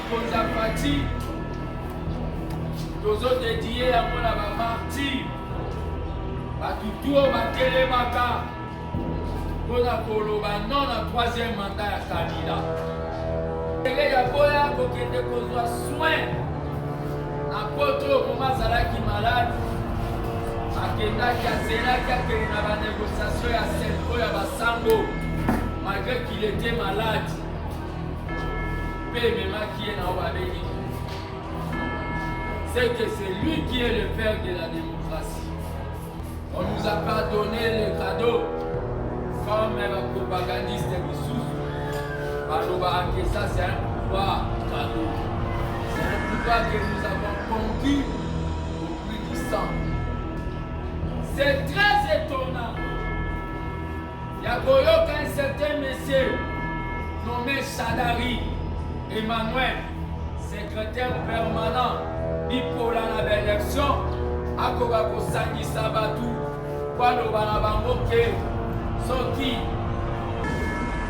Konzapati, tozo dédié à mon martyr, Batutuo Batelemaka, Kona Koloba, non à troisième mandat à Kabila. Et ya boya kokende kozwa soin na poto koma zalaki malade akendaki azelaki akende na banégociation ya selko ya basango malgré qu'il était malade pe memaki ye na o babengi. C'est que c'est lui qui est le père de la démocratie. On ne nous a pas donné le cadeau comme un propagandiste Missous. Que ça c'est un pouvoir cadeau. C'est un pouvoir que nous avons conquis au prix du sang. C'est très étonnant. Il y a un certain monsieur nommé Chadari Emmanuel, secrétaire permanent bipolar à l'élection, à Kobako Sangi Sabatou, Kwano Banabangoke, Soki.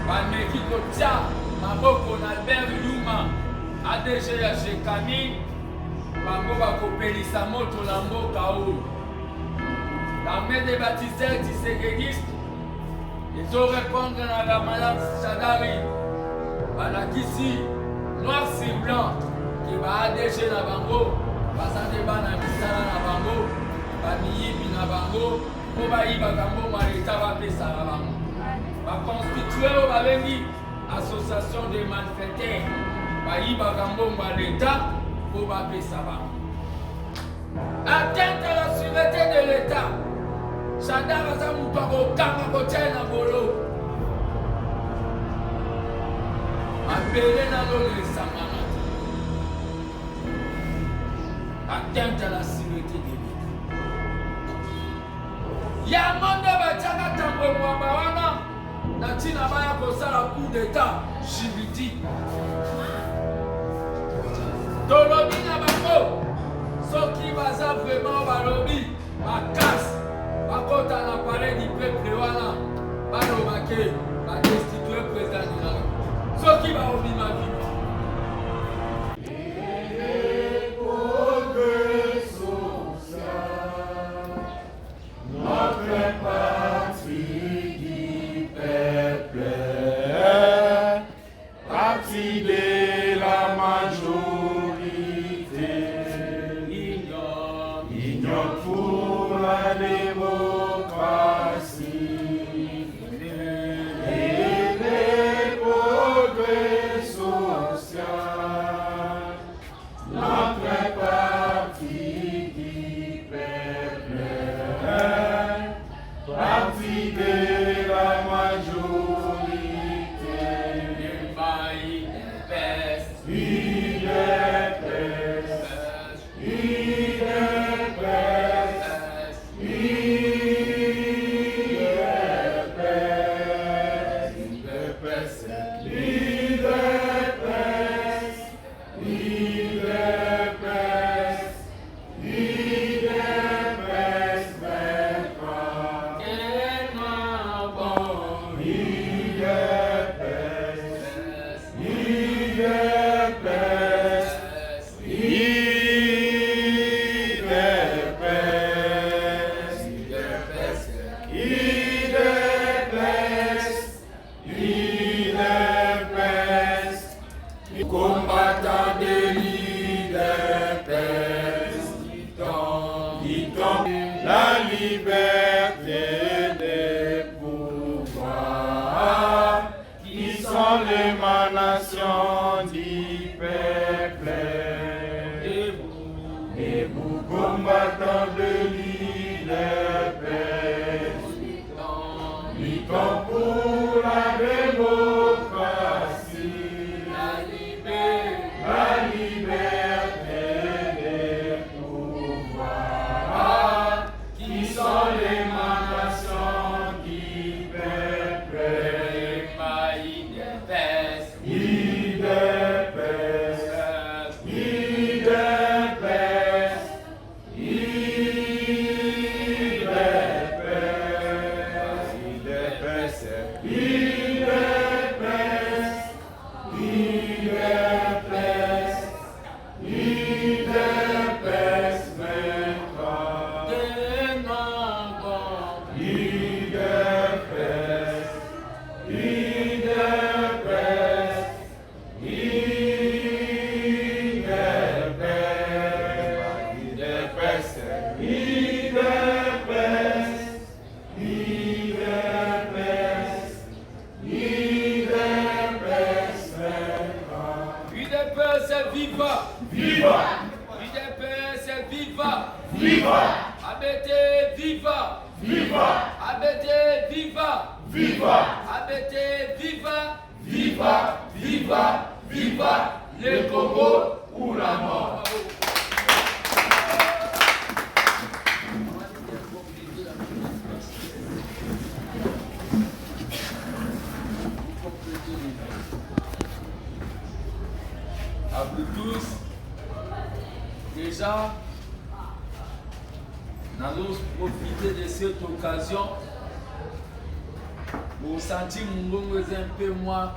Bameki kotia maboko na Albert Yuma ADG ya Shekami bango bakopelisa moto na mboka oyo. L'armée des baptiseurs tiséguéistes, ils ont répondre à la madame Chadari balakisi noir sur blanc ki ba ADG na bango basande bana misala na bango bamiyibi na bango po bayibaka mbongo ya leta bapesa na bango. Va constituer au Balengi association de malfaiteurs. Baïba Gambomba l'État pour Babé Saba. Atteinte à la sûreté de l'État. Chadar Azamutaro Kama Kotiana Bolo. Appelé dans le Samana. Atteinte à la sûreté de l'État. Yamonde Bachaka Tambo Mwabawana. Natina baya kosala coup d'état juridique. Tolobi na bango soki baza vraiment balobi bakasi bakota na palais du peuple wana balobake badestitue président na soki baobima bima. L'émanation du peuple, debout combattant de l'île, luttons pour la démocratie, la liberté des pouvoirs, qui sont l'émanation du peuple. viva. Viva. UDPS viva. Viva. ABT viva. Viva. ABT viva. Viva. ABT viva. Viva. Viva. Viva. Le Congo ou la mort. À vous tous, déjà, nous allons profiter de cette occasion pour sentir mon un peu moins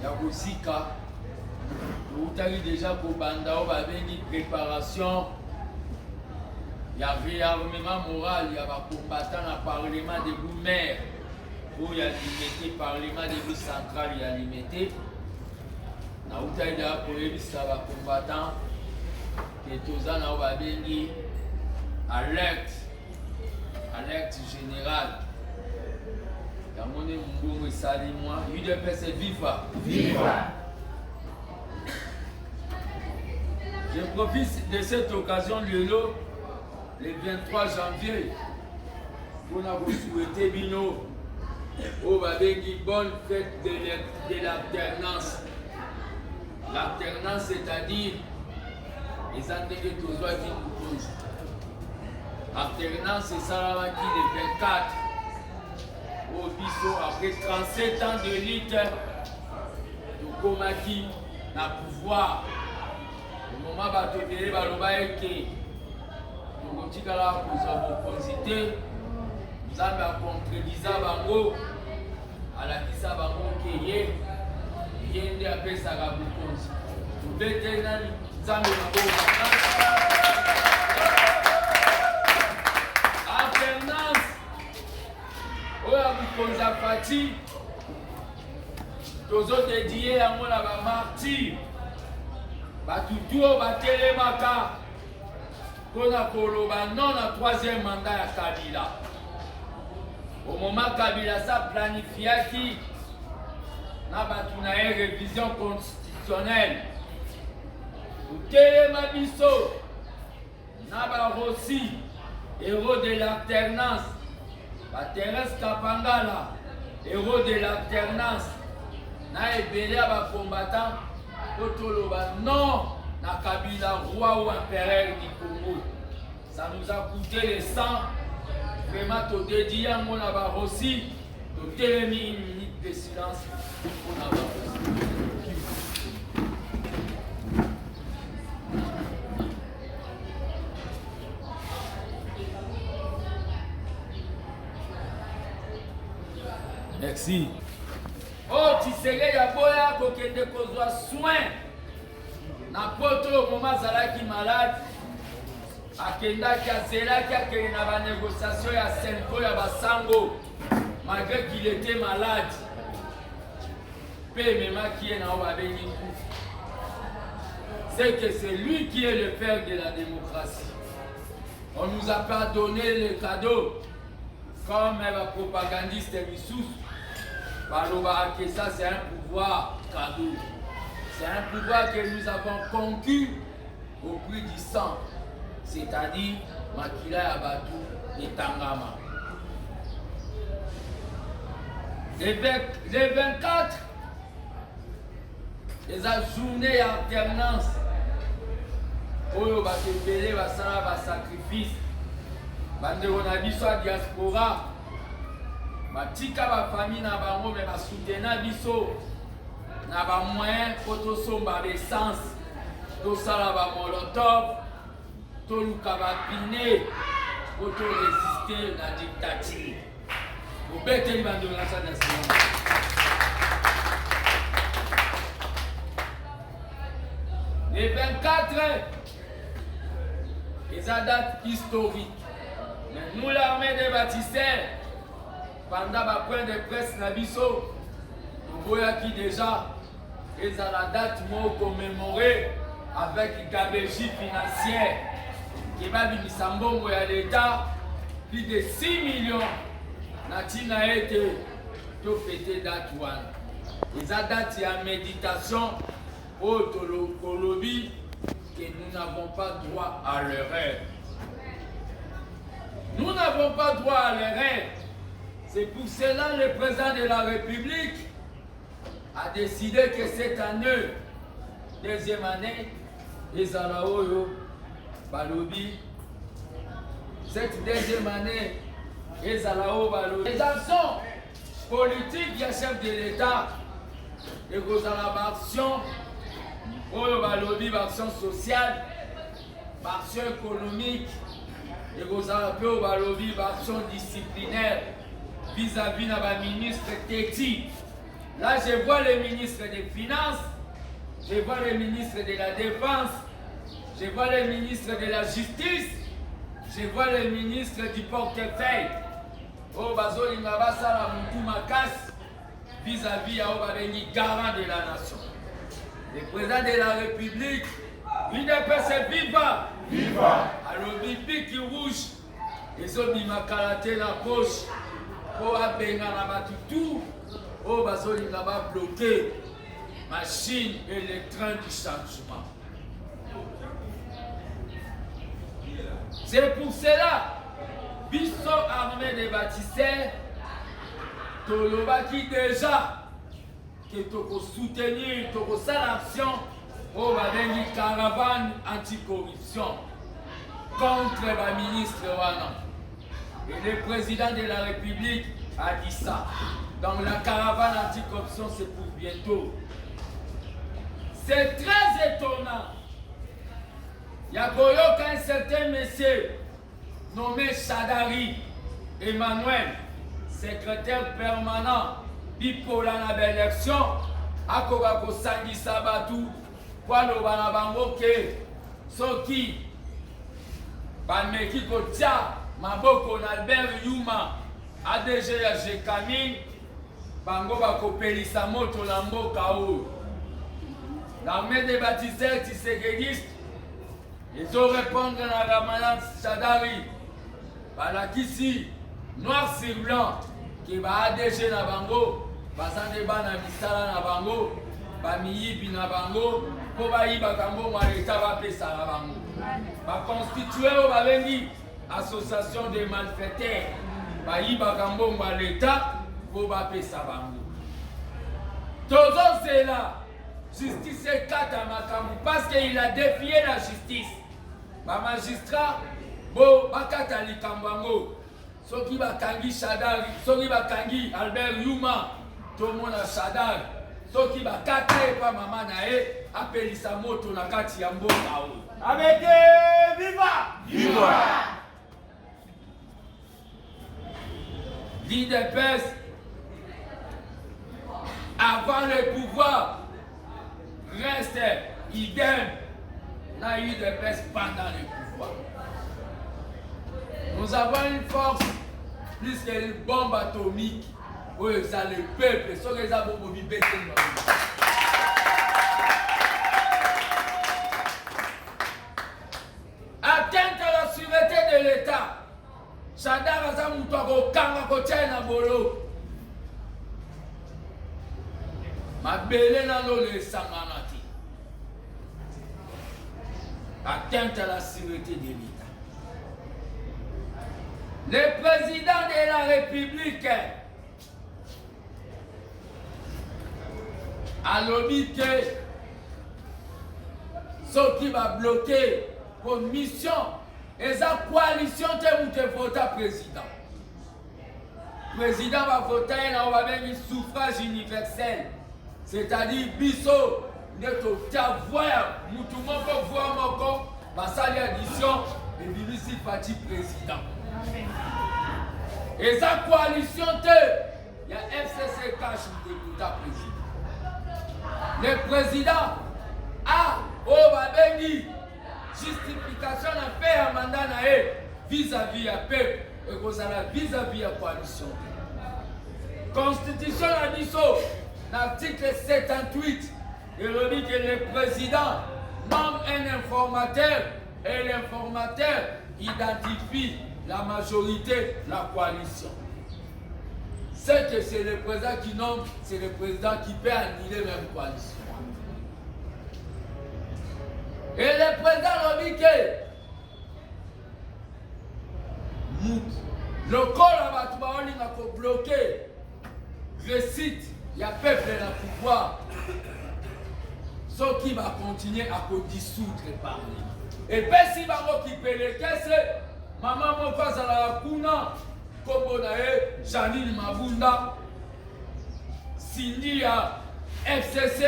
ya kozika. Vous avez déjà pour Bandao une préparation. Il y a réarmement moral, il y a un combattant dans le Parlement de Boumer. Où il y a limité, le Parlement de Boumer central, il y a limité. Vous avez déjà pour un combattant qui est aux années alerte. Alerte générale. UDPS viva. Viva. Je profite de cette occasion le 23 janvier pour vous souhaiter Bino au bonne fête de l'alternance. L'alternance, c'est-à-dire les années tous les qui L'alternance, c'est ça qui le 24 au biso après 37 ans de lutte de Komaki na pouvoir. Au moment où tu vas le que nous avons opposité, nous avons concrétisé Bango à la Kissa Bango qui est yende apesa ka bukonzi. Tubete nani nzambe Bango. Alternance oya bukonzi afati tozo dédié yango na ba martyr. Batutu batelemaka pona koloba non na troisième mandat ya Kabila. Au moment Kabila sa planifiaki na batu na révision constitutionnelle. Utelema biso na ba Rossi héros de l'alternance. Ba Thérèse Kapangala héros de l'alternance. Na ebele ba combattant Otoloba non na Kabila roi ou empereur du Congo. Ça nous a coûté le sang. Vraiment to dédié à mon avoir aussi. To télémi une minute de silence pour n'avoir merci. Oh, Tshisekedi Yaboya kokende kozwa soin na poto au moment zalaki malade akendaki azelaki akende na ba négociation ya Senko ya Basango malgré qu'il était malade pe mema qui est na obabengi c'est que c'est lui qui est le père de la démocratie. On nous a pas donné le cadeau comme un propagandiste Missous. Que ça c'est un pouvoir cadeau. C'est un pouvoir que nous avons conquis au prix du sang. C'est-à-dire Makila Abadou et Tangama. Les 24, les journées alternance. Oyo bakebele basala ba sacrifice. Bande on a biso a diaspora. Batika ba famille na bango me ba soutenir biso na ba moyen poto somba l'essence to sala ba molotov to luka ba pine poto résister la dictature. Au bete bande na sa nation. Les 24 les dates historiques. Mais nous l'armée des bâtisseurs pendant ma point de presse Nabiso, nous voyons qui déjà est à la date commémorée avec gabegie financière qui va venir Sambongo à l'État, plus de 6 millions Natina a été tout fêté date one. Les dates en méditation au Colombie, que nous n'avons pas droit à l'erreur. Nous n'avons pas droit à l'erreur. C'est pour cela que le président de la République a décidé que cette année, deuxième année, les Alaoyo, Balobi, cette deuxième année, les Alao, Balobi, les actions politiques du chef de l'État, et vous avez action, Balobi, action sociale, action économique, et vous avez Balobi, action disciplinaire vis-à-vis de la ministre Téti. Là, je vois le ministre des Finances, je vois le ministre de la Défense, je vois le ministre de la Justice, je vois le ministre du portefeuille. Oh, Bazoli Ngabasa la Moutou vis-à-vis de garant de la nation. Le président de la République, il ne peut se vivre. Viva! Alors, Bibi qui rouge, les hommes qui m'ont calaté la poche pour abenga na batutu. Oh, Bazoli Ngaba bloqué machine et le train du changement. C'est pour cela, Bisso armée des bâtisseurs, Tolobaki déjà, que tu soutenir, tu l'action pour la caravane anticorruption contre le ministre Wana. Et le président de la République a dit ça. Donc la caravane anticorruption, c'est pour bientôt. C'est très étonnant. Il y a un certain monsieur nommé Chadari Emmanuel, secrétaire permanent bipolar na l'élection, à Kobako Sangi Sabatou, pour le Banabango ke Soki, Banmeki Kotia, Maboko Albert Yuma, ADG ya Jekamin, Bango Bako Pelisa Moto Lambo Kao. L'armée des bâtisseurs tisséguédistes, ils ont répondu à la madame Chadari. Balakisi, noir sur blanc, qui va ADG na bango, basande ba na bisala na bango, ba miyibi na bango, po ba yiba kango mwa l'État va pesa na bango. Ba constitué au balengi association de malfaiteurs, ba yiba kango mwa l'État, po ba pesa bango. Tozo c'est là. Justice est kata makambu parce qu'il a défié la justice. Ba magistrat bo bakata likambango. Soki bakangi Chadari, soki bakangi Albert Yuma, tomona Chadari. Soki bakate pa mama na e apelisa moto na kati ya mboka o. Abete viva! Viva! L'IDPS avant le pouvoir reste idem n'a eu de baisse pendant le pouvoir. Nous avons une force plus qu'une bombe atomique. Oui, ça le peuple, ce que ça va vous vivre. Atteinte à la sûreté de l'État. Chadar a Zamutoko Kanga Kochena Bolo. Ma belle n'a le sanganati. Atteinte à la sûreté de l'État. Le président de la République a lobby que ce qui va bloquer pour mission et sa coalition te voter président. Le président va voter on va faire un suffrage universel. C'est-à-dire biso de voir tout le monde peut voir mon corps, ma salle addition et Bibi parti président. Et sa coalition, il y a FCC cash de président. Le président a Obabengi justification à faire un mandat vis-à-vis à peuple et vis-à-vis à la coalition. Constitution a dit ça, l'article 78, il dit que le président nomme un informateur et l'informateur identifie la majorité, la coalition. C'est que c'est le président qui nomme, c'est le président qui peut annuler même coalition. Et le président a dit que le corps va bloquer le site, il y a peuple dans le pouvoir. Ce qui va continuer à dissoudre le Parlement. Et puis si va occuper les caisses, maman mon frère à la kuna, comme Janine Mabunda, Cindy à FCC,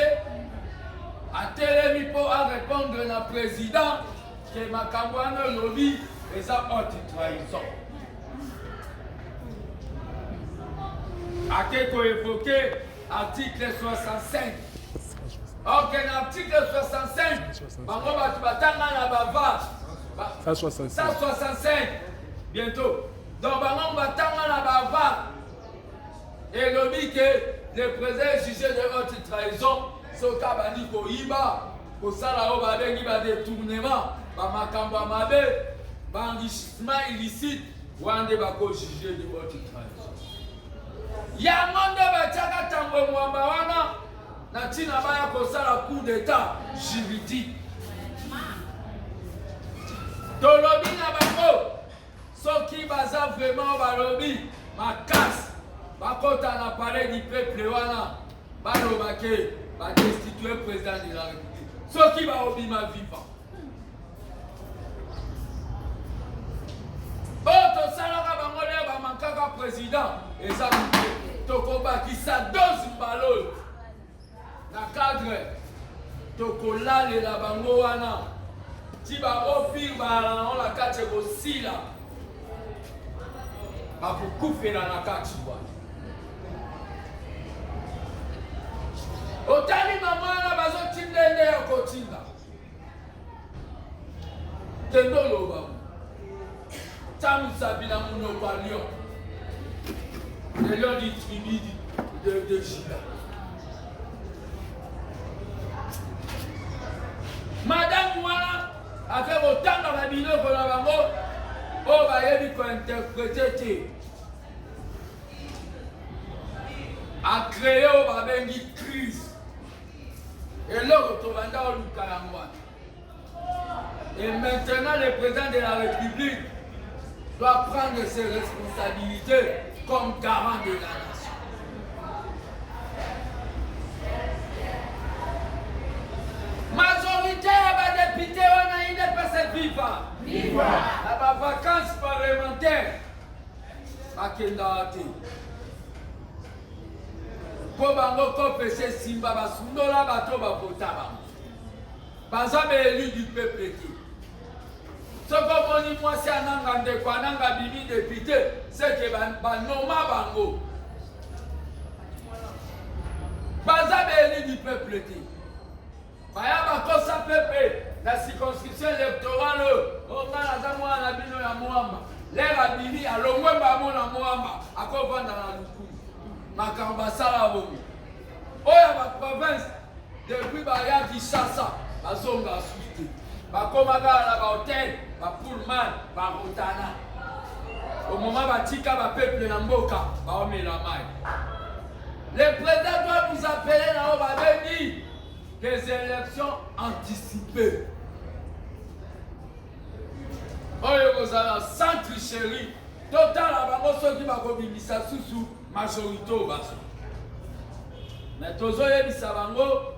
à Télémi pour répondre à la président que Makambouane lobby et ça haute trahison. À quelqu'un évoqué article 65. Ok, l'article 65, Ça 65. 165, bientôt. Donc, on va la bava. Et le dit que le président est jugé de haute trahison, ce cas va dire pour Iba, pour ça, là, on va dire détournement, enrichissement illicite, ou on va juger de haute trahison. Il y a un monde qui va tango mwamba Natina baya kosala coup d'état juridique. Tolobi na bango, soki baza vraiment balobi, ma casse, bakota na palais du peuple wana, balobake, ba destituer président de la République. Soki ba obima vivant. Boto salaka bango le ba mankaka président, et ça tokobaki sa dose mbalo. Na cadre tokolale la bango wana ti ba opir ba on la kate ko sila ba kufela na kati wa otali mama na bazo tindende ya kotinda tendolo ba tamu sabina muno kwa lion le lion du tribu de Juda. Madame Wana a fait autant dans la vidéo pour la bango, on va y interpréter. A créé une crise. Et là, on va et maintenant, le président de la République doit prendre ses responsabilités comme garant de la nation. Majorité à député, on a une personne viva. Viva. La vacances parlementaires. Makendate. Pour bango kopese simba basundola bato bavota bango. Baza élu du peuple qui. Ce que moni moi c'est ananga ndeko ananga bibi député, c'est que banoma bango. Baza élu du peuple qui. Baya bakosa pepe la circonscription électorale on a la zamwa na bino ya mwamba. Lera bibi alongwe ba mona mwamba akovanda na luku. Makamba sala bongo. Oya ba province depuis baya Kinshasa bazonga asuite. Bakomaga na ba hôtel, ba pullman, ba rotana. Au moment batika ba peuple na mboka ba omela mai. Le président doit nous appeler na o ba beni des élections anticipées. Oyo kozala sans tricherie. Total à bango soki bakobimisa susu majorité au baso. Mais tozoyebisa bango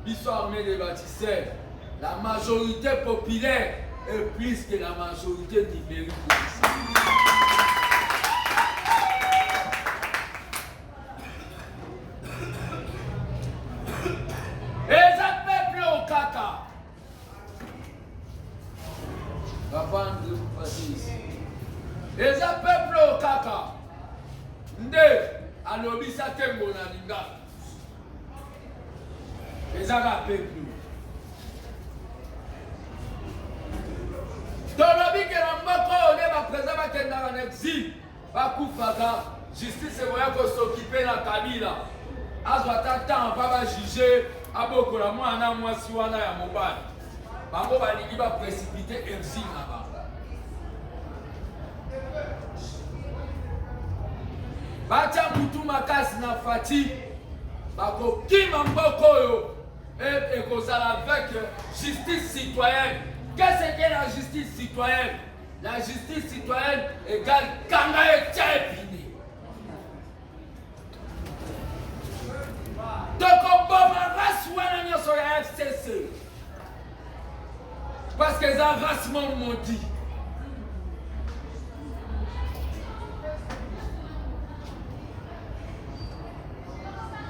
biso armée des bâtisseurs. La majorité populaire est plus que la majorité numérique. Les peuples au kaka. Nde alobisa tembo na linga. Les peuple. Tolobi ke na mboko ole ba président ba kenda en exil. Ba kufaka justice voya ko s'occuper na Kabila. Azwa tata pa ba juger aboko la mwana mwasi wana ya mobali. Bango ba lingi ba précipiter exil na ba. Bacha mutu makasi na fati bako kima mboko yo et qu'on avec justice citoyenne. Qu'est-ce que la justice citoyenne? La justice citoyenne égale Kangae Tchèpini. Donc on va race sur la FCC. Parce que les races m'ont dit.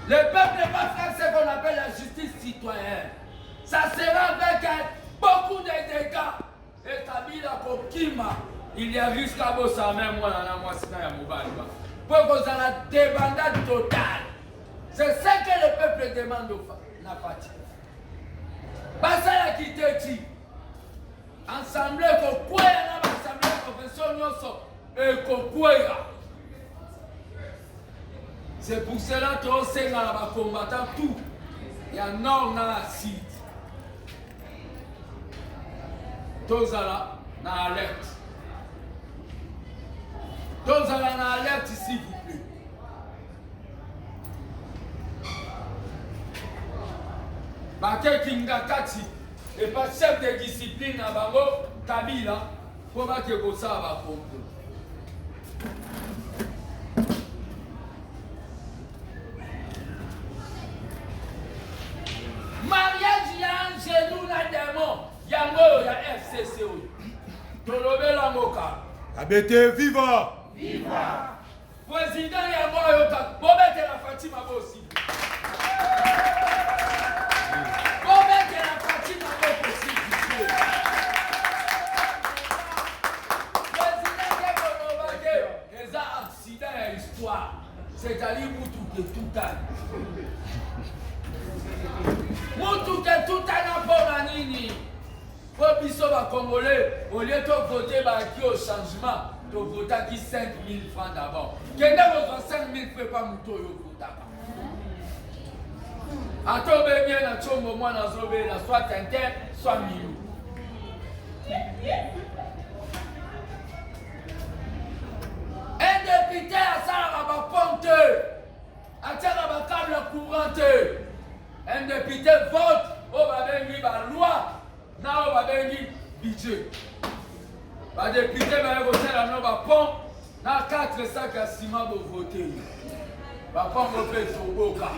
Le peuple va faire ce qu'on appelle la justice citoyenne. Ça sera avec beaucoup de dégâts. Et Kabila Kokima, il y a jusqu'à Bossa même moi dans la moitié de Moubalba. Pour qu'on ait la débandade totale. C'est ce que le peuple demande aux Nafati. Basa ya kiteti. Ensemble kokwea na assemblée profession nyonso et kokwea. C'est pour cela que nous avons combattant tout. Il y a nord dans la sud. Tous là, dans l'alerte. Tous là, dans l'alerte, s'il vous plaît. Bake Kingakati et pas chef de discipline à Bango, Kabila, pour que ça va comprendre. Mariage ya genou na démon, yango ya FCC. Tolobe la moka. Abete viva! Viva! Président yango yoka, bobete la Fatima aussi. Bobete la Fatima aussi. Président Kebonobake, les accidents et histoire, c'est-à-dire pour tout à Moutou que tout un apport nini. Pour biso ba Congolais, au lieu de voter qui au changement, de voter qui 5 000 francs d'abord. Kenda votre 5 000 francs pas moutou yo vota. Atobe bien na chombo moi na zobe na soit tintin, soit milou. Un député a ça ba ponte. A ça ba câble courante. Un député vote au babengi ba loi na au babengi budget. Ba député ba voter la no ba pont na 4 sacs à ciment pour voter. Ba pont au fait sur boka.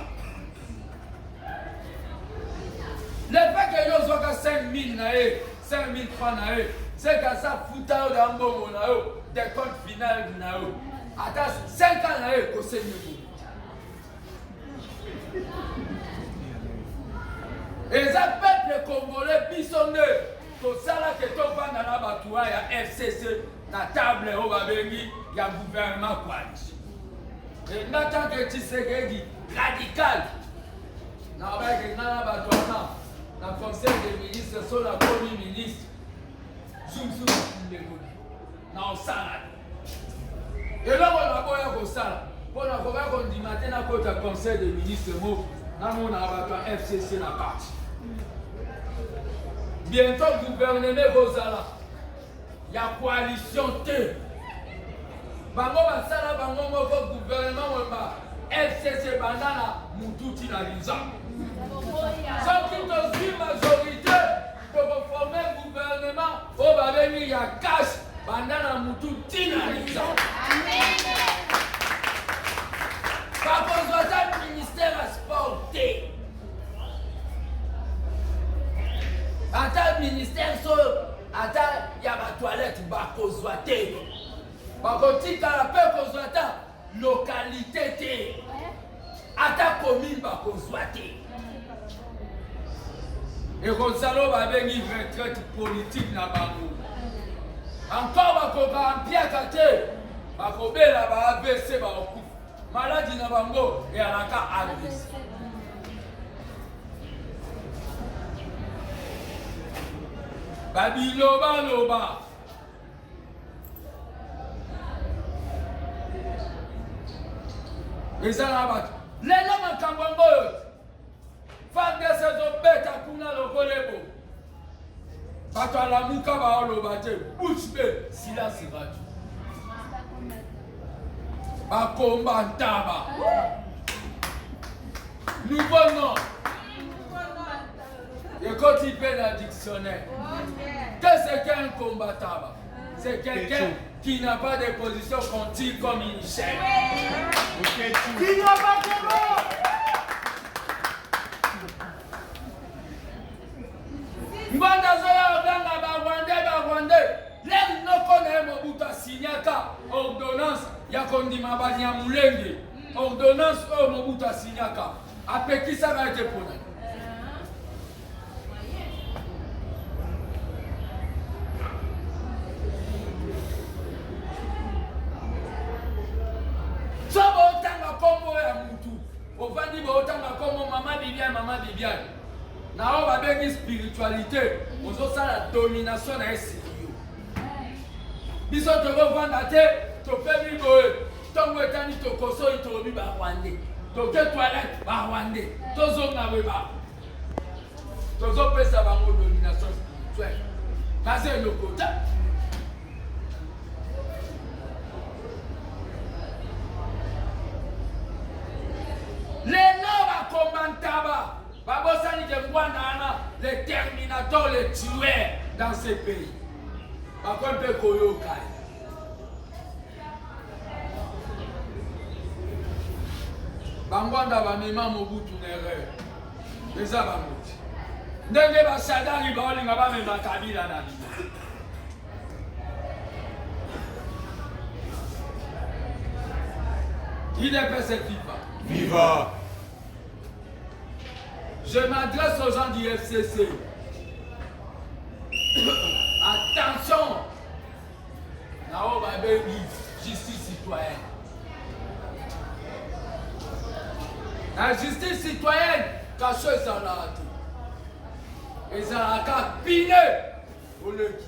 Le fait que yo soit 5 000 nae, 5 000 francs nae, c'est que ça fouta dans bon na yo, des comptes final na yo. Attends 5 ans nae ko c'est mieux. Et ça peuple congolais bisonné, tout ça là que tu vas dans la bataille, il y a FCC, la table au babengi, il y a gouvernement coalition. Et maintenant que tu sais que dit radical, dans la bataille, dans le conseil des ministres, sur la premier ministre, zoom zoom, dans le salade. Et là, on a beau ça, pour la qu'on dit maintenant que le conseil des ministres, on a FCC na parti. Bientôt, le gouvernement Rosala, il y a coalition T. Bango basala bango moko gouvernement FCC bandana mututi na liza. Sans qui une majorité pour former un gouvernement au babeni ya cash bandana mututi na liza. Par contre, le ministère a sporté. Attends, ministère, attends, il y a ma toilette, bakozwate. Bakoti, quand la paix kozwate, localité, attends, commune, bakozwate. Et Gonzalo va venir retraite politique na bango. Encore, bakoba en pierre kate, bakobela ba AVC, bakoku. Maladie na bango, et à la carte AVC. Babiloba loba. Et ça là-bas. Les hommes en Kambongo. Femme de ces bêtes à Kuna le Kolebo. Bato à la Mouka va loba. Bouche bé. Silence va tout. Bakomba Ntaba. Nouveau nom. typer le dictionnaire. Qu'est-ce qu'un combattant? C'est quelqu'un qui n'a pas de position qu'on tire comme une chaîne. Qui n'a pas de mot. Mbanda zoya oganga Rwandais. L'air no connaît Mobutu signaka ordonnance ya kondima Banyamulenge. Ordonnance Mobutu signaka. Après qui ça va être pour nous? So botanga kombo ya mutu. Ofandi botanga kombo Mama Bibiane. Na on va bengi spiritualité. Ozo ça la domination na esio. Biso to vanda te to pemi boe. Tongo etani to koso ito bi ba Rwandais. To ke toilette ba Rwandais. To zo na we ba. To zo pesa ba mo domination spirituelle. Kaze le côté. Les noms commentaba. Babosani de Rwanda, les terminateurs, les tueurs dans ces pays. Par contre, peu koyokai. Bangwanda ba mema Mobutu n'erreur. Les abamuti. Ndenge ba sadari ba olinga ba mema Kabila na biso. Il est fait cette FIFA. Viva. Je m'adresse aux gens du FCC. Attention! Now, my baby, justice citoyenne. La justice citoyenne, cacheuse dans la hâte. Et ça a qu'à piner pour le qui.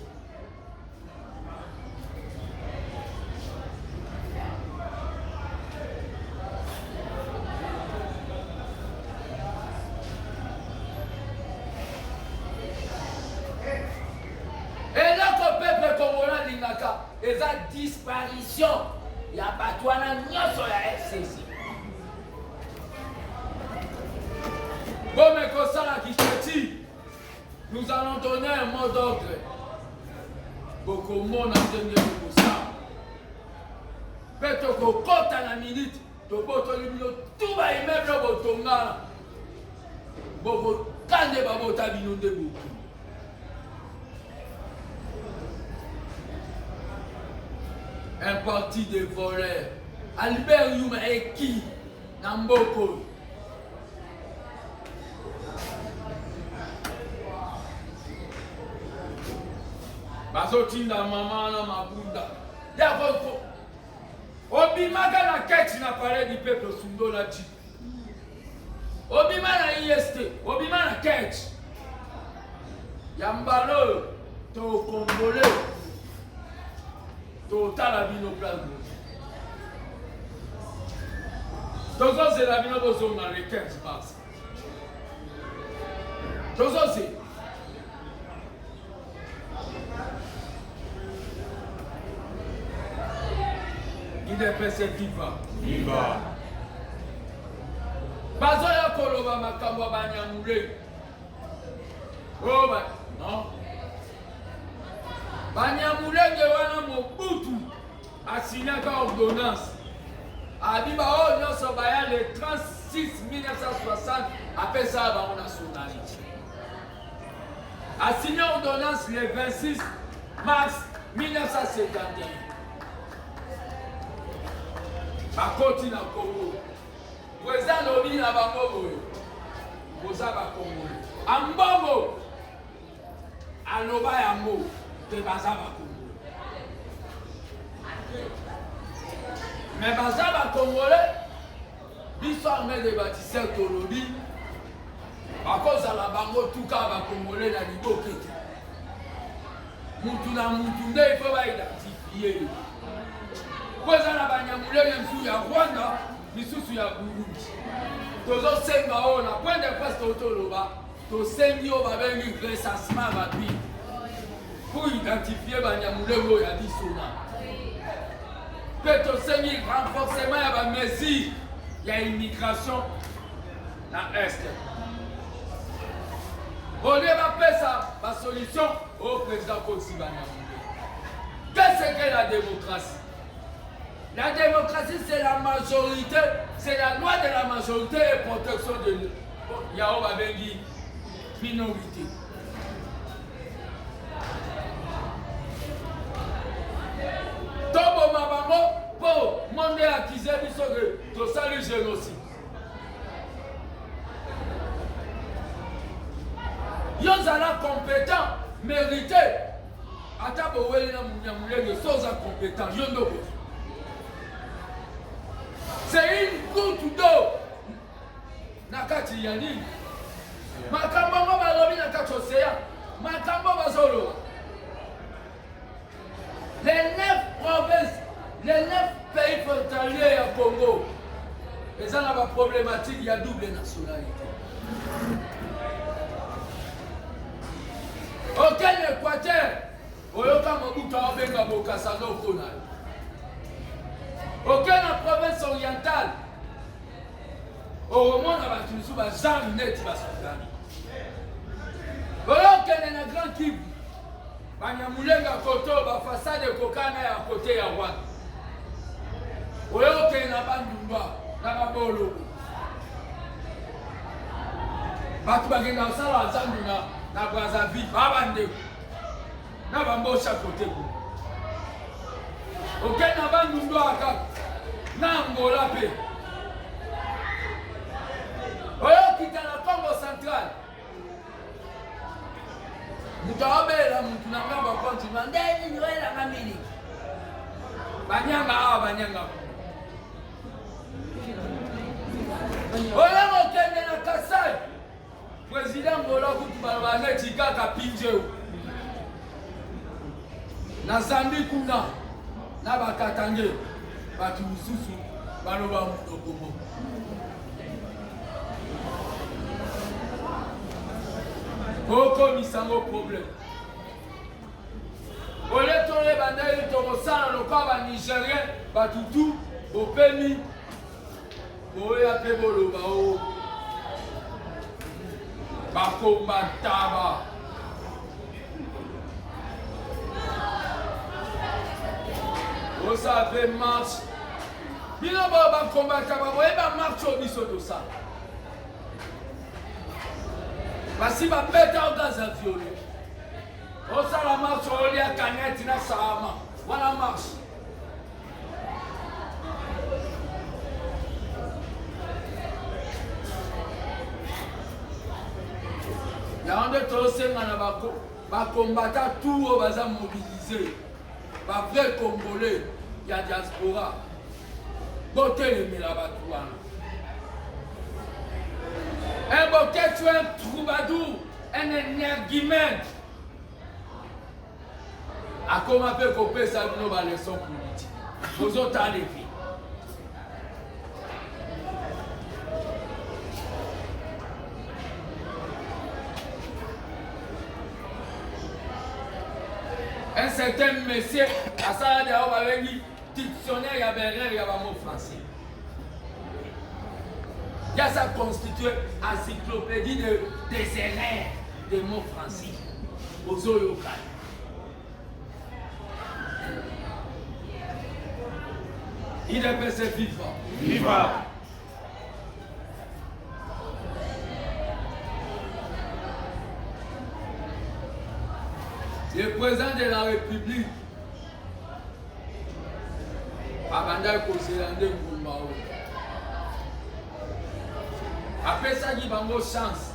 Et la disparition, il n'y a pas toi sur la FCC. Bon, mais comme ça, là, qui se dit, nous allons donner un mot d'ordre. Beaucoup de monde a donné pour ça. Peut-être qu'on compte à la minute, tout va y mettre le tonga. Beaucoup de babos tabino de beaucoup. Un parti de voleurs. Albert Yuma et qui? Namboko. Bazotinda maman na mabunda. D'abord, Obimaka na quête na parlé du peuple Sundo la chi. Obima na IST. Obima na quête. Yambalo, to Congolais. Total la vie nos places. Donc c'est la vie nos besoins dans les 15 mars. Donc c'est. Il est fait cette FIFA. Viva. Bazoya koloba makambo Banyamulenge. Oh bah non. Banyamulenge wana Mobutu a signé une ordonnance. Abiba o nyonso baya le 36 1960 après ça ba on nationalité. A signé ordonnance le 26 mars 1951. Bakoti na Congo. Président lobi na bango boyo. Boza ba Congo. Ambongo aloba yango. Mais Bazaba Congolais, l'histoire met des bâtisseurs Tolobi, à cause de la bango, tout cas, va Congolais dans l'Ibo Kété. Moutouna Moutouna, il faut identifier. Pour ça, la Banyamulenge, il y a Rwanda, il y a Burundi. Tozo Senga, on a point de presse Toloba, to Sengio va venir recensement rapide. Pour identifier Banyamulenge, il y a dit Sona. Peut-être que renforcement, il y a mesure, il y a immigration dans l'Est. On ne va pas solution au président Kotsibana. Qu'est-ce que la démocratie? La démocratie, c'est la majorité, c'est la loi de la majorité et protection de Yao Babengi minorité. Tobo Mabango pour demander à Kizé Biso de salut génocide. Yozala compétent, mérité. Atabo Welina Mouniamoulé, Sosa compétent, Yondobo. C'est une goutte d'eau. Nakati Yani. Makambo Balobi Nakati Océan. Makambo Bazolo. Les 9 provinces, les 9 pays frontaliers au Congo, ils ont la problématique, il y a double nationalité. Aucun Équateur, aucun province orientale, au moment où il y a Jean Net, aucun grand Kivu. Banyamulenga koto ba façade kokana ya côté ya Rwanda. Oyo ke na bandundwa na babolo. Batu bagenda sala zanduna na Brazzaville babande. Na bambosha côté ko. Oke na bandundwa aka na Angola pe. Oyo kita na Congo central. Mutawabela mtu na ngamba continue ndeni niwela ngamili banyanga ola mokende na Kasai président Ngola kutuba baneti kaka pinjeu na Zambie kuna na bakatange batu mususu baloba mudokomo. Aucun misango problème. Au lieu de les bandits, ils ont ça le corps nigérien, Batutu, au Péni, au Yapebolo, au Bakomataba. Au savez marche. Il n'a pas Bakomataba, vous voyez, marche au biseau de ça. Parce que ma bête en gaz à violer. On s'en la marche au lit à canette, na sama. Voilà marche. Il y a un de tous ces manabako, va combattre tout au bazar mobilisé. Va vrai Congolais, il y a diaspora. Beauté les Mirabatouana. Un bouquet, tu es un troubadour, un énergumène. À comment peut couper ça de nos leçons politiques? Nous autres à l'épi. Un certain monsieur, à ça, il y a un dictionnaire, il y a un mot français. Il y a ça constitué encyclopédie des erreurs des mots français aux Oyokai. Il est passé vivant. Viva! Le président de la République, Abanda Koselande Mboumao. Après ça, il y a une chance.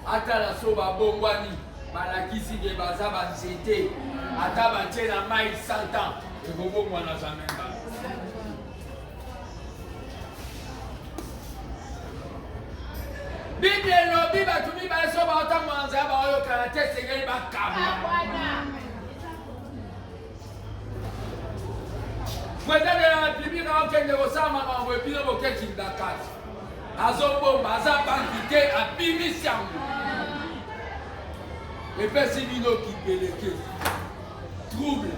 Ata la soba bongwani, malakisi de bazaba nzete, ata batie na mai 100 ans, et bobo mwana zamenda. Bible no biba tumi ba soba ata mwanza ba oyo karate segeli ba kabla. Président de la République a aucun négociant à envoyer plus de bouquets qui Dakar. Azombo, Baza, Banquité, à Bimisiam. Et Pessimino qui péléqué. Trouble.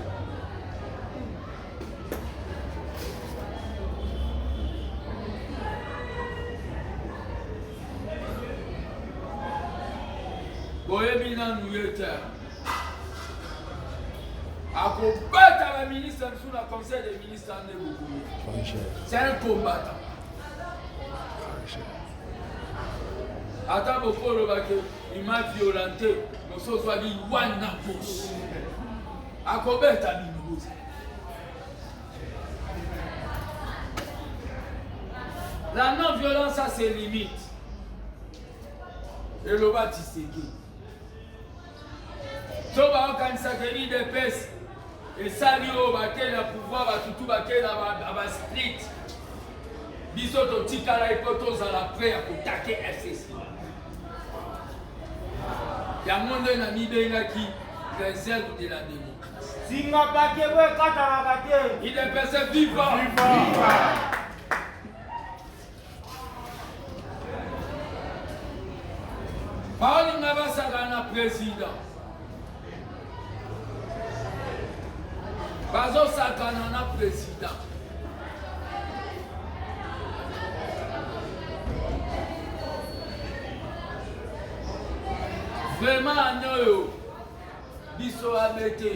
Boye Minan Nouyeter. akobata ba ministre sous le conseil des ministres en Néboukoumé. C'est un combattant. Attends beaucoup le baquet, il m'a violenté, mais ce soit dit wana gauche. Akobata binouze. La non-violence a ses limites. Et le bâti Tshisekedi. Toba okanisa ke IDPS et sali o baké na pouvoir batutu baké na ba split. Biso to tikala ipoto za la prêt à attaquer FCC. Ya monde na mibena qui réserve de la démocratie. Singa baké we kata baké. IDPS viva. Paul Nabasagana président. Bazo Sakana président. Vraiment, nous, biso abete,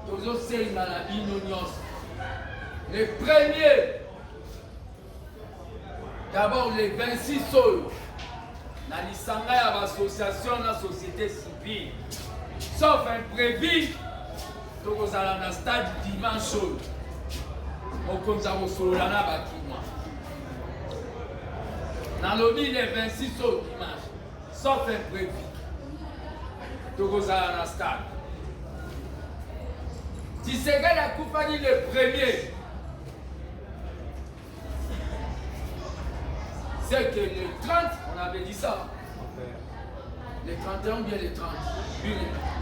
tozo senga la binonios. Les premiers, d'abord les 26 sols. Dans l'association de la société civile, sauf imprévu, nous allons dans le stade dimanche. Nous allons dans le lobby les 26 au dimanche, sauf imprévu, nous allons dans le stade. Si c'est la compagnie le premier, c'est que le 30, on avait dit ça. Les 31 ou bien les 30.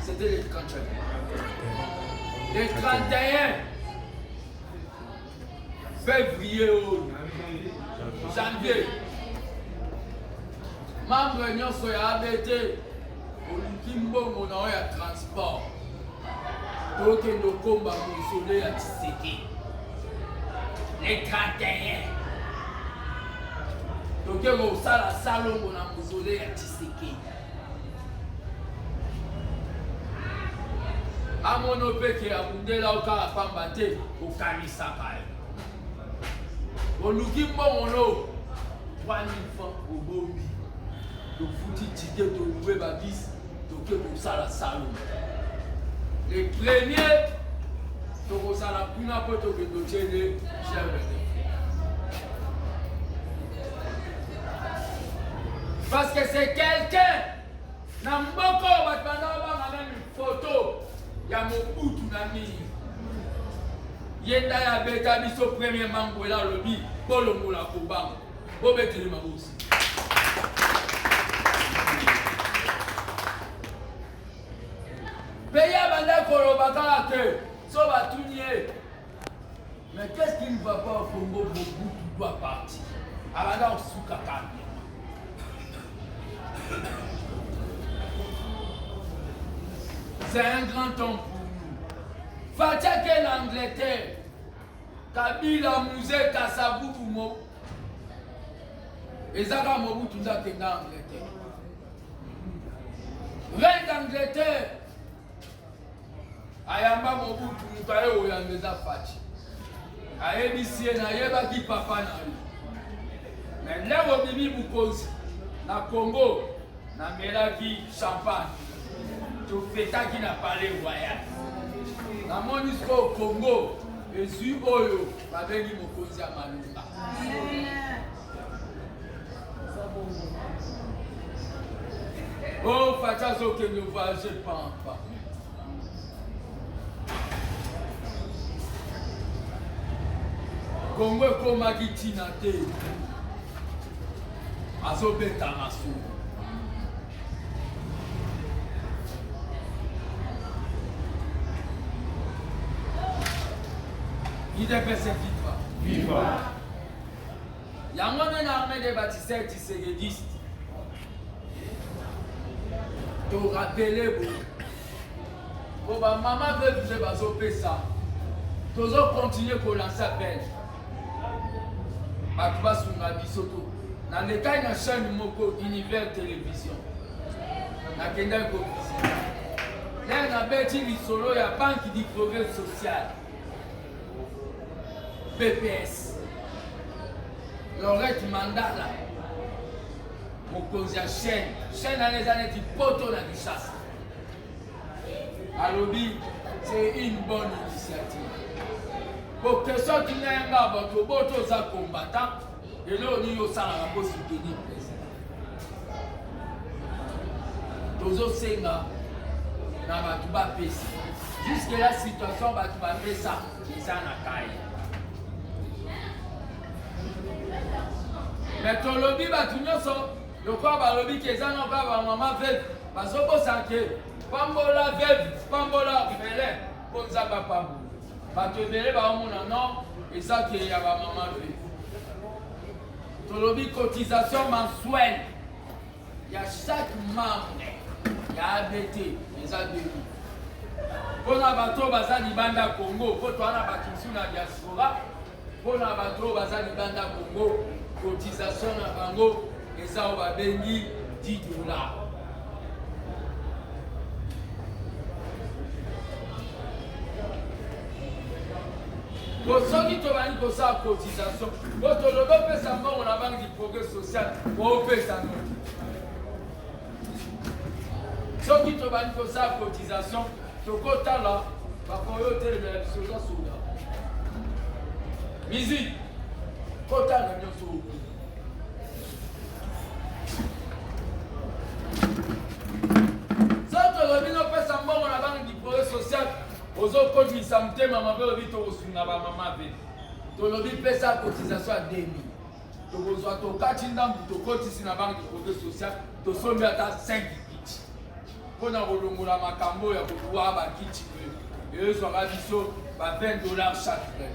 C'était les 31. Les 31 février ou janvier. Membre de l'Union ABT, Olukimbo Monaoya Transport. Donc, nous combat pour soleil à Tshisekedi. Les 31. Donc, on a la salon pour la mausolée à Tshisekedi. À mon opération, à mon déla au cas à Pambate, au Kamisaka. Au Lukimbo, on a 3000 francs au Bombi. Donc, foutu ticket de louer Babis, donc on a la salon. Les premiers, donc on a la première porte que nous avons les parce que c'est quelqu'un, dans beaucoup de même une photo, il y a Mobutu Nami. Yenda ya beta biso premier mango là lobby, Polo Moula Kobang, Bobete le Mabousi. Paya Banda Kolobaka que, ça va tout nier. Mais qu'est-ce qui ne va pas au Congo? Mobutu doit partir. Abanda Soukaka. C'est un grand homme pour nous. Fatake l'Angleterre, Kabila Mouzé Kassabou Mo, et Zaka Mobutu Ndakenda Angleterre. Reine d'Angleterre, Ayamba Mobutu Mutaye Oyandeza Fachi. Ayebisie na yeba ki papa na lui. Mais là où Bibi Mukozi, na Congo, na melaki champagne. Tu fais ça qui n'a pas les voyages. Na monisco au Congo, et suis Oyo, ma béni Mokozi à Malunga. Oh, Fachazo que nous voyageons pas. Congo comme Agitinate. Azobeta Masu. IDPS viva. Il y a une armée de bâtisseurs tshisekidistes. Tu rappelles, maman veut vous faire ça. Tu dois continuer pour lancer appel. Tu vas sur la bisoto. Dans le cas de la chaîne Moko Univers Télévision, na kenda ko Là, on a bâti l'isolo, il y a Banque du Progrès Social. BPS. Lorette Mandala. Mokonzi ya chaîne. Chaîne dans les années du poteau dans la chasse. Alobi, c'est une bonne initiative. Pour que ce qui n'est pas votre poteau, ça combattant, et là, on y a ça la possibilité. Tozo Senga, na batuba pesi. Jusque la situation batuba pesa, ils en akaye. Mais ton lobby batunyo so, le corps ba lobby qui est en encore ba maman veuve, parce que sanké, pambola veuve, pambola fele, bonza ba pambo. Ba te verre ba mona non, et ça qui y a ba maman veuve. Ton lobby cotisation mensuelle. Il y a chaque membre. Il y a ABT, les ABT. Pour les bateaux, baza di banda Congo. Pour toi, na bakisu na diaspora. Pour les bateaux, baza di banda Congo. Cotisation na bango. Et ça, on va bénir $10. Pour ceux qui te vendent pour ça, cotisation. Pour te le faire ça, on a Banque du Progrès Social. Pour faire ça, non. Ceux qui te vendent pour ça, cotisation, tu as là, par contre, tu as des choses à souder. Musique, tu as des choses à souder. Si tu as ça, on a Banque du Progrès Social. Aux autres côtés, ils sont maman veut vite au sous maman veut. Tu as fait ça cotisation à 2000. Tu as besoin de 4 ans pour cotiser dans la Banque du Progrès Social. Tu as somme à 5 kits. Pour na bolongola makambo ya pouvoir ba kiti. Et eux sont ravisés $20 chaque année.